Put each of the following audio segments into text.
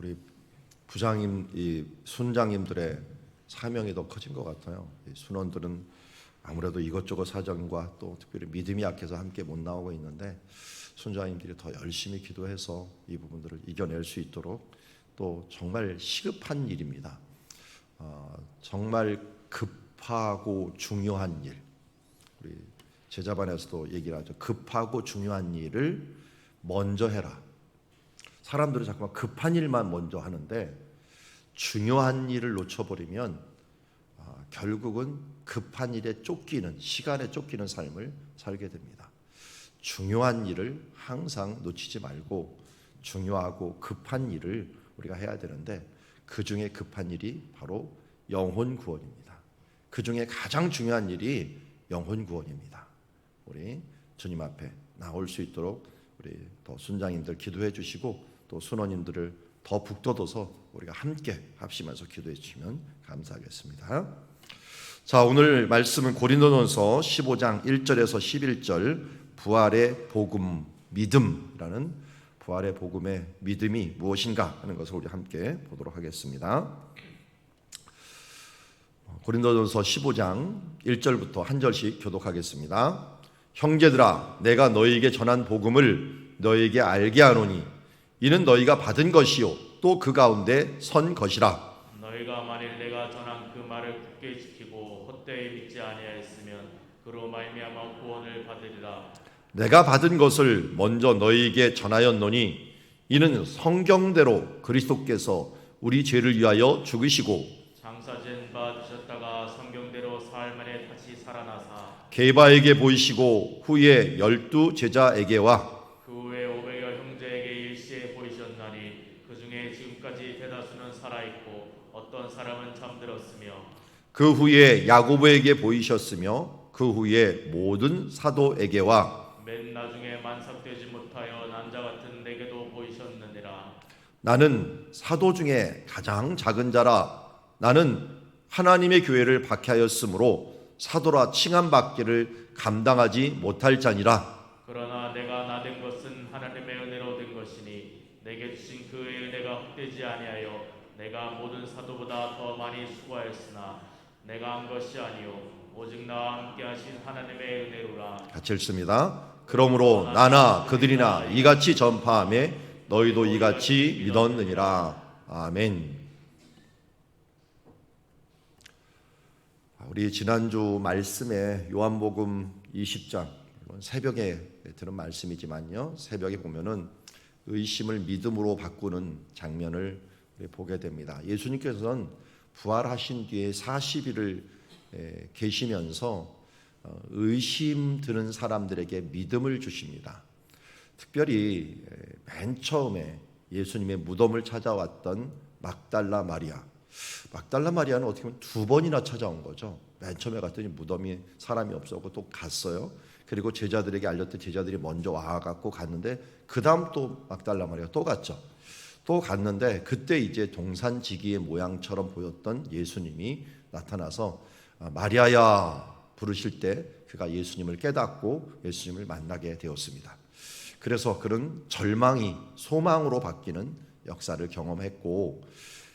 우리 부장님, 이 순장님들의 사명이 더 커진 것 같아요. 이 순원들은 아무래도 이것저것 사정과 또 특별히 믿음이 약해서 함께 못 나오고 있는데 순장님들이 더 열심히 기도해서 이 부분들을 이겨낼 수 있도록 또 정말 시급한 일입니다. 정말 급하고 중요한 일. 우리 제자반에서도 얘기를 하죠. 급하고 중요한 일을 먼저 해라. 사람들은 자꾸만 급한 일만 먼저 하는데 중요한 일을 놓쳐버리면 결국은 급한 일에 쫓기는, 시간에 쫓기는 삶을 살게 됩니다. 중요한 일을 항상 놓치지 말고 중요하고 급한 일을 우리가 해야 되는데 그 중에 급한 일이 바로 영혼 구원입니다. 그 중에 가장 중요한 일이 영혼 구원입니다. 우리 주님 앞에 나올 수 있도록 우리 더 순장님들 기도해 주시고 또 순원님들을 더 북돋워서 우리가 함께 합심해서 기도해 주시면 감사하겠습니다. 자, 오늘 말씀은 고린도전서 15장 1절에서 11절 부활의 복음 믿음이라는 부활의 복음의 믿음이 무엇인가 하는 것을 우리 함께 보도록 하겠습니다. 고린도전서 15장 1절부터 한 절씩 교독하겠습니다. 형제들아, 내가 너희에게 전한 복음을 너희에게 알게 하노니 이는 너희가 받은 것이요 또 그 가운데 선 것이라. 너희가 만일 내가 전한 그 말을 굳게 지키고 헛되이 믿지 아니하였으면 그로 말미암아 구원을 받으리라. 내가 받은 것을 먼저 너희에게 전하였노니 이는 성경대로 그리스도께서 우리 죄를 위하여 죽으시고 장사진 바 되셨다가 성경대로 사흘 만에 다시 살아나사 게바에게 보이시고 후에 12 제자에게와 그 후에 500여 형제에게 일시에 보이셨나니 그 중에 지금까지 대다수는 살아있고 어떤 사람은 잠들었으며 그 후에 야고보에게 보이셨으며 그 후에 모든 사도에게와 맨 나중에 만삭되지 못하여 난자 같은 내게도 보이셨느니라. 나는 사도 중에 가장 작은 자라. 나는 하나님의 교회를 박해하였으므로 사도라 칭함받기를 감당하지 못할 자니라. 그러나 내가 나된 것은 하나님의 은혜로 된 것이니 내게 주신 그의 은혜가 헛되지 아니하여 내가 모든 사도보다 더 많이 수고하였으나 내가 한 것이 아니요 오직 나와 함께 하신 하나님의 은혜로라. 같이 읽습니다. 그러므로 나나 그들이나 이같이 전파하며 너희도 이같이 믿었느니라. 아멘. 우리 지난주 말씀에 요한복음 20장 새벽에 들은 말씀이지만요, 새벽에 보면은 의심을 믿음으로 바꾸는 장면을 보게 됩니다. 예수님께서는 부활하신 뒤에 40일을 계시면서 의심 드는 사람들에게 믿음을 주십니다. 특별히 맨 처음에 예수님의 무덤을 찾아왔던 막달라 마리아는 어떻게 보면 2번이나 찾아온 거죠. 맨 처음에 갔더니 무덤이 사람이 없었고 또 갔어요. 그리고 제자들에게 알렸더니 제자들이 먼저 와갖고 갔는데 그 다음 또 막달라 마리아가 또 갔죠. 또 갔는데 그때 이제 동산지기의 모양처럼 보였던 예수님이 나타나서 마리아야 부르실 때 그가 예수님을 깨닫고 예수님을 만나게 되었습니다. 그래서 그런 절망이 소망으로 바뀌는 역사를 경험했고,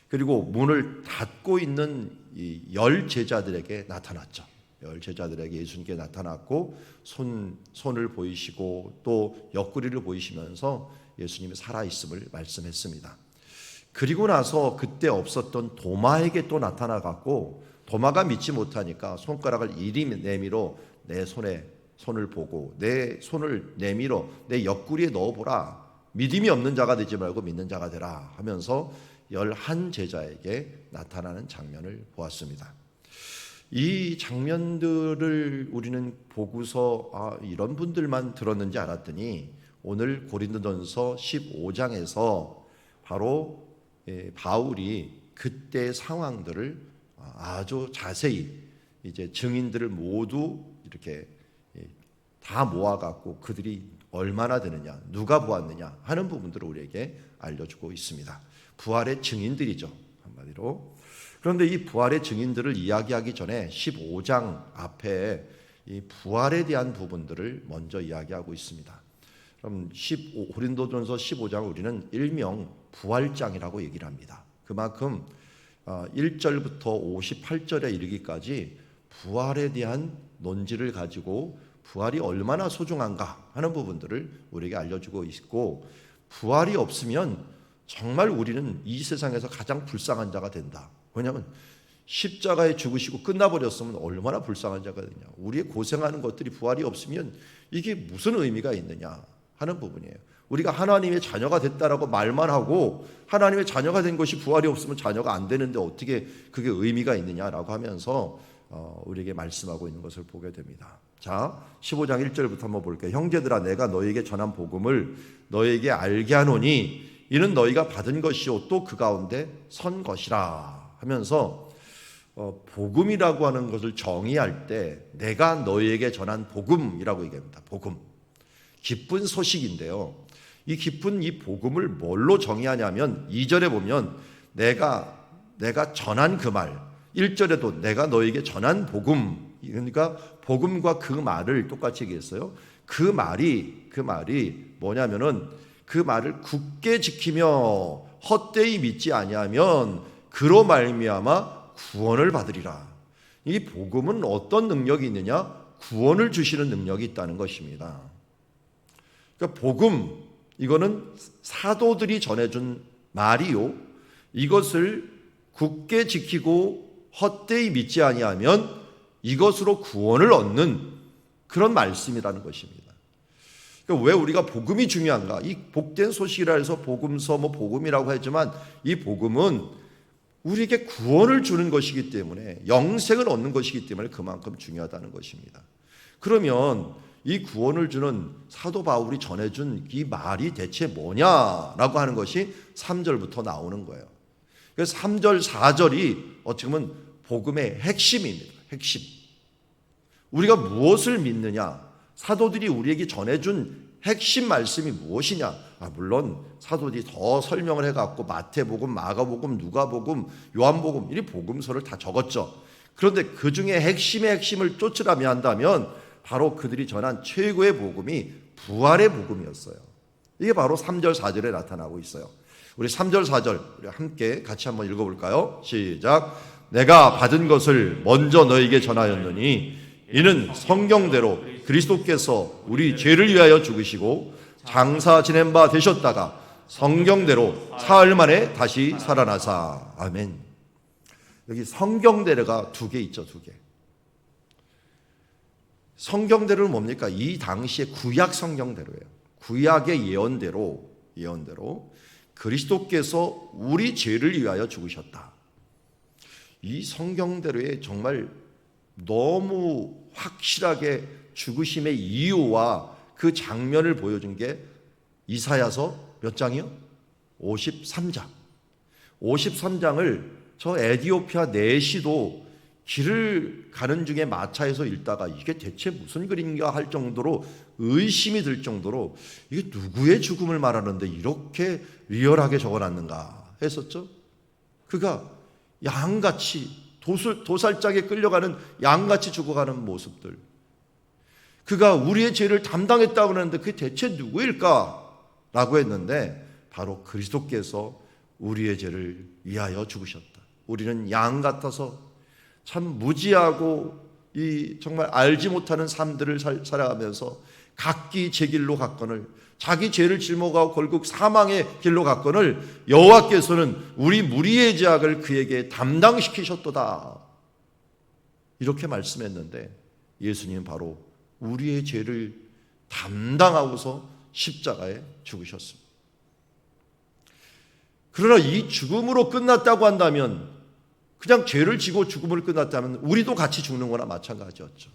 그리고 문을 닫고 있는 이 10 제자들에게 나타났죠. 10 제자들에게 예수님께 나타났고 손을 보이시고 또 옆구리를 보이시면서 예수님이 살아있음을 말씀했습니다. 그리고 나서 그때 없었던 도마에게 또 나타나갖고 도마가 믿지 못하니까 손가락을 이리 내밀어 내 손을 보고 내 손을 내밀어 내 옆구리에 넣어보라. 믿음이 없는 자가 되지 말고 믿는 자가 되라 하면서 11 제자에게 나타나는 장면을 보았습니다. 이 장면들을 우리는 보고서 이런 분들만 들었는지 알았더니 오늘 고린도전서 15장에서 바로 바울이 그때 상황들을 아주 자세히 이제 증인들을 모두 이렇게 다 모아갖고 그들이 얼마나 되느냐, 누가 보았느냐 하는 부분들을 우리에게 알려주고 있습니다. 부활의 증인들이죠, 한마디로. 그런데 이 부활의 증인들을 이야기하기 전에 15장 앞에 이 부활에 대한 부분들을 먼저 이야기하고 있습니다. 그럼 고린도전서 15장 우리는 일명 부활장이라고 얘기를 합니다. 그만큼 1절부터 58절에 이르기까지 부활에 대한 논지를 가지고 부활이 얼마나 소중한가 하는 부분들을 우리에게 알려주고 있고, 부활이 없으면 정말 우리는 이 세상에서 가장 불쌍한 자가 된다. 왜냐하면 십자가에 죽으시고 끝나버렸으면 얼마나 불쌍한 자가 되냐. 우리의 고생하는 것들이 부활이 없으면 이게 무슨 의미가 있느냐 하는 부분이에요. 우리가 하나님의 자녀가 됐다라고 말만 하고 하나님의 자녀가 된 것이 부활이 없으면 자녀가 안 되는데 어떻게 그게 의미가 있느냐라고 하면서 우리에게 말씀하고 있는 것을 보게 됩니다. 자, 15장 1절부터 한번 볼게요. 형제들아, 내가 너희에게 전한 복음을 너희에게 알게 하노니 이는 너희가 받은 것이요 또 그 가운데 선 것이라 하면서 복음이라고 하는 것을 정의할 때 내가 너희에게 전한 복음이라고 얘기합니다. 복음, 기쁜 소식인데요. 이 기쁜 이 복음을 뭘로 정의하냐면 2절에 보면 내가 전한 그 말, 1절에도 내가 너에게 전한 복음, 그러니까 복음과 그 말을 똑같이 얘기했어요. 그 말이 뭐냐면은 그 말을 굳게 지키며 헛되이 믿지 아니하면 그로 말미암아 구원을 받으리라. 이 복음은 어떤 능력이 있느냐? 구원을 주시는 능력이 있다는 것입니다. 그러니까 복음, 이거는 사도들이 전해준 말이요, 이것을 굳게 지키고 헛되이 믿지 아니하면 이것으로 구원을 얻는 그런 말씀이라는 것입니다. 그러니까 왜 우리가 복음이 중요한가? 이 복된 소식이라 해서 복음서 복음이라고 하지만 이 복음은 우리에게 구원을 주는 것이기 때문에, 영생을 얻는 것이기 때문에 그만큼 중요하다는 것입니다. 그러면 이 구원을 주는 사도 바울이 전해준 이 말이 대체 뭐냐라고 하는 것이 3절부터 나오는 거예요. 그래서 3절, 4절이 어떻게 보면 복음의 핵심입니다. 핵심. 우리가 무엇을 믿느냐? 사도들이 우리에게 전해준 핵심 말씀이 무엇이냐? 물론 사도들이 더 설명을 해갖고 마태복음, 마가복음, 누가복음, 요한복음 이 복음서를 다 적었죠. 그런데 그 중에 핵심의 핵심을 쫓으라며 한다면 바로 그들이 전한 최고의 복음이 부활의 복음이었어요. 이게 바로 3절, 4절에 나타나고 있어요. 우리 3절, 4절 우리 함께 같이 한번 읽어볼까요? 시작. 내가 받은 것을 먼저 너에게 전하였느니 이는 성경대로 그리스도께서 우리 죄를 위하여 죽으시고 장사 지낸 바 되셨다가 성경대로 사흘 만에 다시 살아나사. 아멘. 여기 성경대로가 두 개 있죠. 두 개. 성경대로는 뭡니까? 이 당시의 구약 성경대로예요. 구약의 예언대로 그리스도께서 우리 죄를 위하여 죽으셨다. 이 성경대로에 정말 너무 확실하게 죽으심의 이유와 그 장면을 보여준 게 이사야서 몇 장이요? 53장. 53장을 저 에디오피아 내시도 길을 가는 중에 마차에서 읽다가 이게 대체 무슨 글인가 할 정도로 의심이 들 정도로 이게 누구의 죽음을 말하는데 이렇게 리얼하게 적어놨는가 했었죠. 그가 양같이 도살장에 끌려가는 양같이 죽어가는 모습들, 그가 우리의 죄를 담당했다고 하는데 그게 대체 누구일까? 라고 했는데 바로 그리스도께서 우리의 죄를 위하여 죽으셨다. 우리는 양 같아서 참 무지하고 이 정말 알지 못하는 삶들을 살아가면서 각기 제 길로 갔거늘, 자기 죄를 짊어가고 결국 사망의 길로 갔거늘 여호와께서는 우리 무리의 죄악을 그에게 담당시키셨도다. 이렇게 말씀했는데 예수님은 바로 우리의 죄를 담당하고서 십자가에 죽으셨습니다. 그러나 이 죽음으로 끝났다고 한다면, 그냥 죄를 지고 죽음을 끝났다면 우리도 같이 죽는 거나 마찬가지였죠.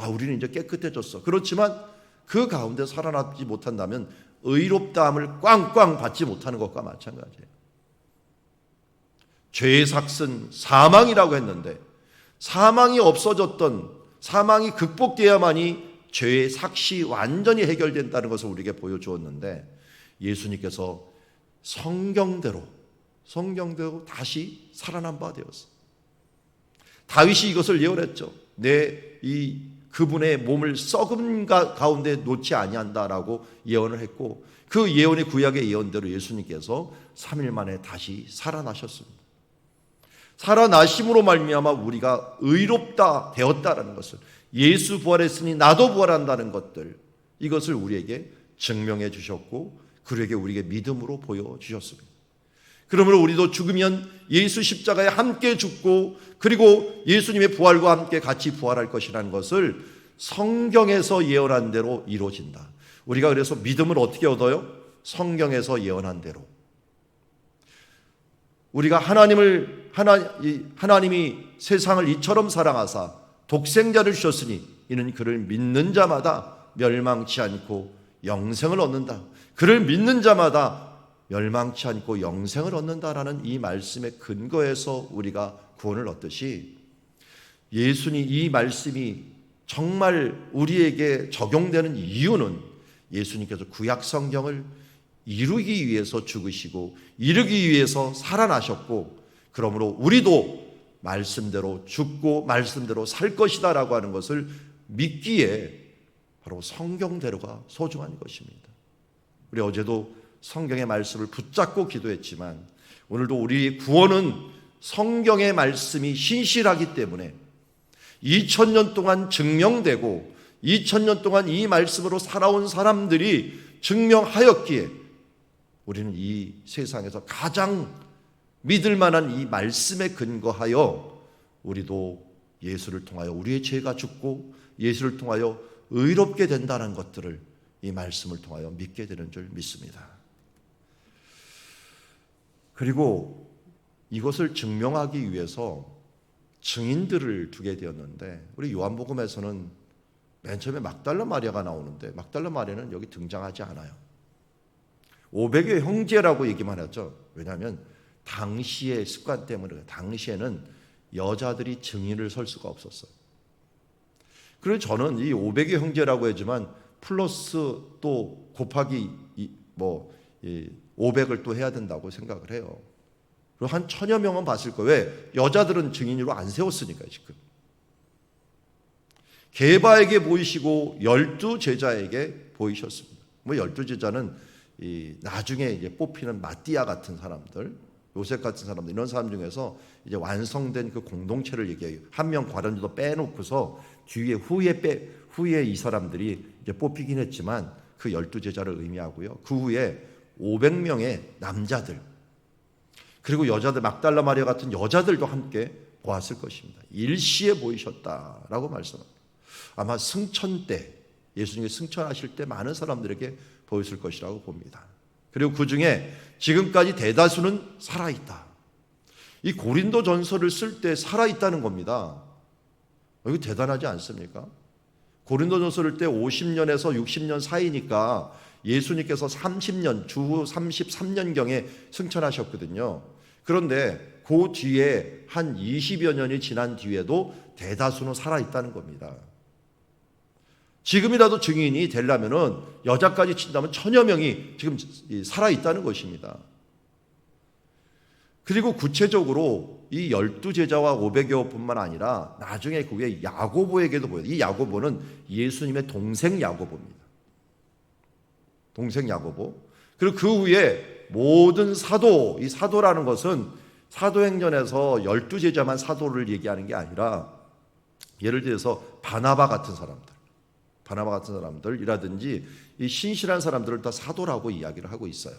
우리는 이제 깨끗해졌어. 그렇지만 그 가운데 살아남지 못한다면 의롭다함을 꽝꽝 받지 못하는 것과 마찬가지예요. 죄의 삭은 사망이라고 했는데 사망이 없어졌던, 사망이 극복되어야만이 죄의 삭이 완전히 해결된다는 것을 우리에게 보여주었는데 예수님께서 성경대로 다시 살아난 바 되었어. 다윗이 이것을 예언했죠. 내 이 그분의 몸을 썩음 가운데 놓지 아니한다라고 예언을 했고, 그 예언이 구약의 예언대로 예수님께서 3일 만에 다시 살아나셨습니다. 살아나심으로 말미암아 우리가 의롭다 되었다라는 것을, 예수 부활했으니 나도 부활한다는 것들, 이것을 우리에게 증명해 주셨고 우리에게 믿음으로 보여주셨습니다. 그러므로 우리도 죽으면 예수 십자가에 함께 죽고 그리고 예수님의 부활과 함께 같이 부활할 것이라는 것을 성경에서 예언한 대로 이루어진다. 우리가 그래서 믿음을 어떻게 얻어요? 성경에서 예언한 대로. 우리가 하나님이 세상을 이처럼 사랑하사 독생자를 주셨으니 이는 그를 믿는 자마다 멸망치 않고 영생을 얻는다. 그를 믿는 자마다 멸망치 않고 영생을 얻는다라는 이 말씀의 근거에서 우리가 구원을 얻듯이, 예수님 이 말씀이 정말 우리에게 적용되는 이유는 예수님께서 구약 성경을 이루기 위해서 죽으시고 이루기 위해서 살아나셨고, 그러므로 우리도 말씀대로 죽고 말씀대로 살 것이다 라고 하는 것을 믿기에 바로 성경대로가 소중한 것입니다. 우리 어제도 성경의 말씀을 붙잡고 기도했지만 오늘도 우리의 구원은 성경의 말씀이 신실하기 때문에 2000년 동안 증명되고 2000년 동안 이 말씀으로 살아온 사람들이 증명하였기에 우리는 이 세상에서 가장 믿을 만한 이 말씀에 근거하여 우리도 예수를 통하여 우리의 죄가 죽고 예수를 통하여 의롭게 된다는 것들을 이 말씀을 통하여 믿게 되는 줄 믿습니다. 그리고 이것을 증명하기 위해서 증인들을 두게 되었는데, 우리 요한복음에서는 맨 처음에 막달라 마리아가 나오는데 막달라 마리아는 여기 등장하지 않아요. 500의 형제라고 얘기만 하죠. 왜냐하면 당시의 습관 때문에, 당시에는 여자들이 증인을 설 수가 없었어요. 그래서 저는 이 500의 형제라고 하지만 플러스 또 곱하기 500을 또 해야 된다고 생각을 해요. 그리고 한 1000여 명은 봤을 거예요. 왜? 여자들은 증인으로 안 세웠으니까요. 지금 게바에게 보이시고 12제자에게 보이셨습니다. 12제자는 나중에 이제 뽑히는 마띠아 같은 사람들, 요셉 같은 사람들, 이런 사람 중에서 이제 완성된 그 공동체를 얘기해요. 한 명 과련도 빼놓고서 후에 이 사람들이 이제 뽑히긴 했지만 그 12제자를 의미하고요. 그 후에 500명의 남자들, 그리고 여자들, 막달라 마리아 같은 여자들도 함께 보았을 것입니다. 일시에 보이셨다라고 말씀합니다. 아마 승천 때, 예수님이 승천하실 때 많은 사람들에게 보였을 것이라고 봅니다. 그리고 그 중에 지금까지 대다수는 살아있다. 이 고린도 전서를 쓸 때 살아있다는 겁니다. 이거 대단하지 않습니까? 고린도 전서를 때 50년에서 60년 사이니까 예수님께서 30년, 주후 33년경에 승천하셨거든요. 그런데 그 뒤에 한 20여 년이 지난 뒤에도 대다수는 살아있다는 겁니다. 지금이라도 증인이 되려면은 여자까지 친다면 1000여 명이 지금 살아있다는 것입니다. 그리고 구체적으로 이 12제자와 500여 뿐만 아니라 나중에 그 위에 야고보에게도 보여요. 이 야고보는 예수님의 동생 야고보입니다. 동생 야고보. 그리고 그 위에 모든 사도, 이 사도라는 것은 사도행전에서 12제자만 사도를 얘기하는 게 아니라 예를 들어서 바나바 같은 사람들이라든지 이 신실한 사람들을 다 사도라고 이야기를 하고 있어요.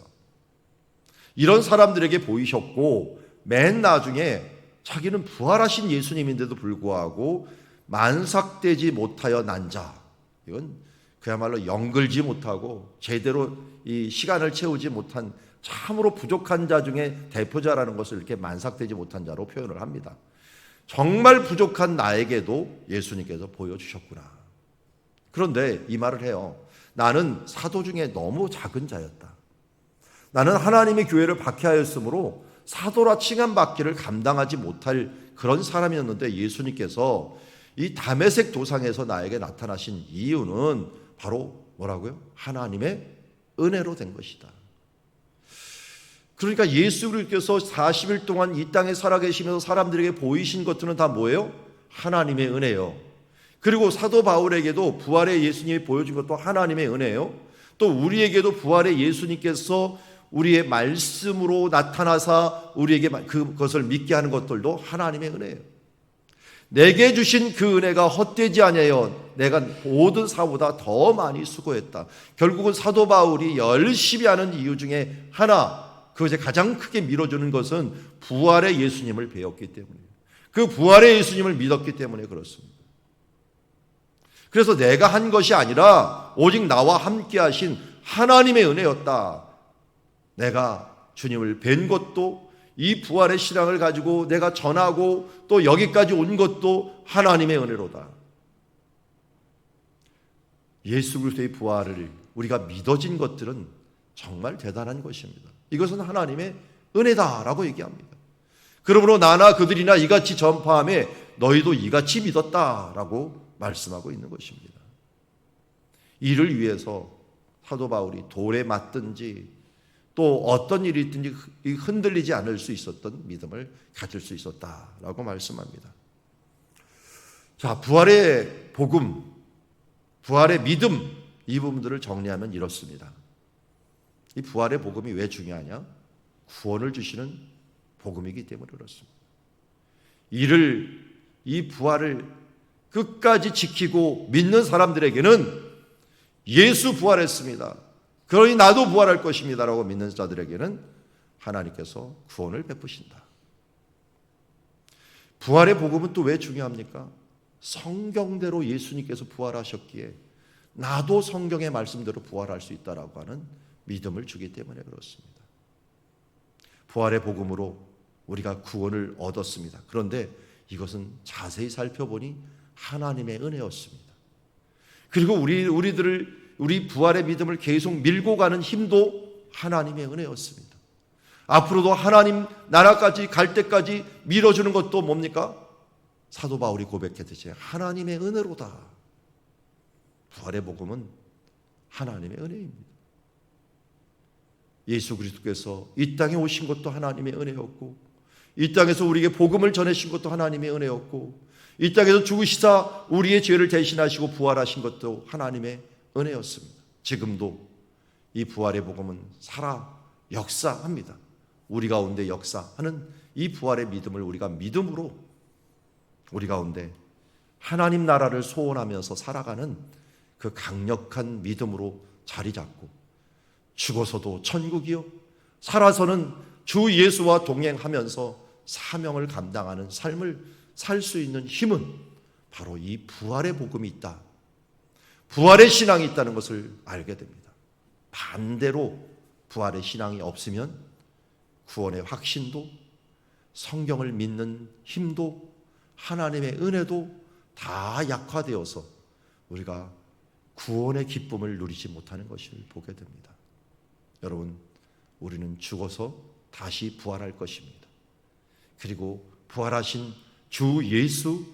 이런 사람들에게 보이셨고 맨 나중에 자기는 부활하신 예수님인데도 불구하고 만삭되지 못하여 난 자, 이건 그야말로 영글지 못하고 제대로 이 시간을 채우지 못한 참으로 부족한 자 중에 대표자라는 것을 이렇게 만삭되지 못한 자로 표현을 합니다. 정말 부족한 나에게도 예수님께서 보여주셨구나. 그런데 이 말을 해요. 나는 사도 중에 너무 작은 자였다. 나는 하나님의 교회를 박해하였으므로 사도라 칭함받기를 감당하지 못할 그런 사람이었는데 예수님께서 이 다메섹 도상에서 나에게 나타나신 이유는 바로 뭐라고요? 하나님의 은혜로 된 것이다. 그러니까 예수님께서 40일 동안 이 땅에 살아계시면서 사람들에게 보이신 것들은 다 뭐예요? 하나님의 은혜요. 그리고 사도 바울에게도 부활의 예수님이 보여준 것도 하나님의 은혜예요. 또 우리에게도 부활의 예수님께서 우리의 말씀으로 나타나사 우리에게 그것을 믿게 하는 것들도 하나님의 은혜예요. 내게 주신 그 은혜가 헛되지 아니하여 내가 모든 사보다 더 많이 수고했다. 결국은 사도 바울이 열심히 하는 이유 중에 하나, 그것에 가장 크게 밀어주는 것은 부활의 예수님을 배웠기 때문이에요. 그 부활의 예수님을 믿었기 때문에 그렇습니다. 그래서 내가 한 것이 아니라 오직 나와 함께 하신 하나님의 은혜였다. 내가 주님을 뵌 것도, 이 부활의 신앙을 가지고 내가 전하고 또 여기까지 온 것도 하나님의 은혜로다. 예수 그리스도의 부활을 우리가 믿어진 것들은 정말 대단한 것입니다. 이것은 하나님의 은혜다라고 얘기합니다. 그러므로 나나 그들이나 이같이 전파하며 너희도 이같이 믿었다라고 말씀하고 있는 것입니다. 이를 위해서 사도 바울이 돌에 맞든지 또 어떤 일이 있든지 흔들리지 않을 수 있었던 믿음을 가질 수 있었다라고 말씀합니다. 자, 부활의 복음, 부활의 믿음, 이 부분들을 정리하면 이렇습니다. 이 부활의 복음이 왜 중요하냐? 구원을 주시는 복음이기 때문에 그렇습니다. 이 부활을 끝까지 지키고 믿는 사람들에게는 예수 부활했습니다, 그러니 나도 부활할 것입니다 라고 믿는 자들에게는 하나님께서 구원을 베푸신다. 부활의 복음은 또 왜 중요합니까? 성경대로 예수님께서 부활하셨기에 나도 성경의 말씀대로 부활할 수 있다라고 하는 믿음을 주기 때문에 그렇습니다. 부활의 복음으로 우리가 구원을 얻었습니다. 그런데 이것은 자세히 살펴보니 하나님의 은혜였습니다. 그리고 우리 부활의 믿음을 계속 밀고 가는 힘도 하나님의 은혜였습니다. 앞으로도 하나님 나라까지 갈 때까지 밀어주는 것도 뭡니까? 사도 바울이 고백했듯이 하나님의 은혜로다. 부활의 복음은 하나님의 은혜입니다. 예수 그리스도께서 이 땅에 오신 것도 하나님의 은혜였고, 이 땅에서 우리에게 복음을 전해신 것도 하나님의 은혜였고, 이 땅에서 죽으시사 우리의 죄를 대신하시고 부활하신 것도 하나님의 은혜였습니다. 지금도 이 부활의 복음은 살아 역사합니다. 우리 가운데 역사하는 이 부활의 믿음을 우리가 믿음으로 우리 가운데 하나님 나라를 소원하면서 살아가는 그 강력한 믿음으로 자리 잡고, 죽어서도 천국이요, 살아서는 주 예수와 동행하면서 사명을 감당하는 삶을 살 수 있는 힘은 바로 이 부활의 복음이 있다, 부활의 신앙이 있다는 것을 알게 됩니다. 반대로 부활의 신앙이 없으면 구원의 확신도, 성경을 믿는 힘도, 하나님의 은혜도 다 약화되어서 우리가 구원의 기쁨을 누리지 못하는 것을 보게 됩니다. 여러분, 우리는 죽어서 다시 부활할 것입니다. 그리고 부활하신 주 예수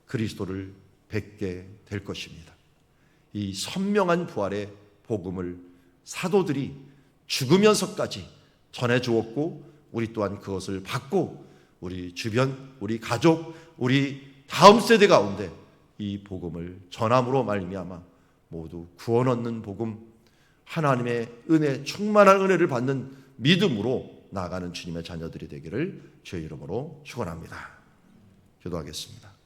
그리스도를 뵙게 될 것입니다. 이 선명한 부활의 복음을 사도들이 죽으면서까지 전해주었고, 우리 또한 그것을 받고 우리 주변, 우리 가족, 우리 다음 세대 가운데 이 복음을 전함으로 말미암아 모두 구원 얻는 복음, 하나님의 은혜, 충만한 은혜를 받는 믿음으로 나아가는 주님의 자녀들이 되기를 주의 이름으로 축원합니다. 기도하겠습니다.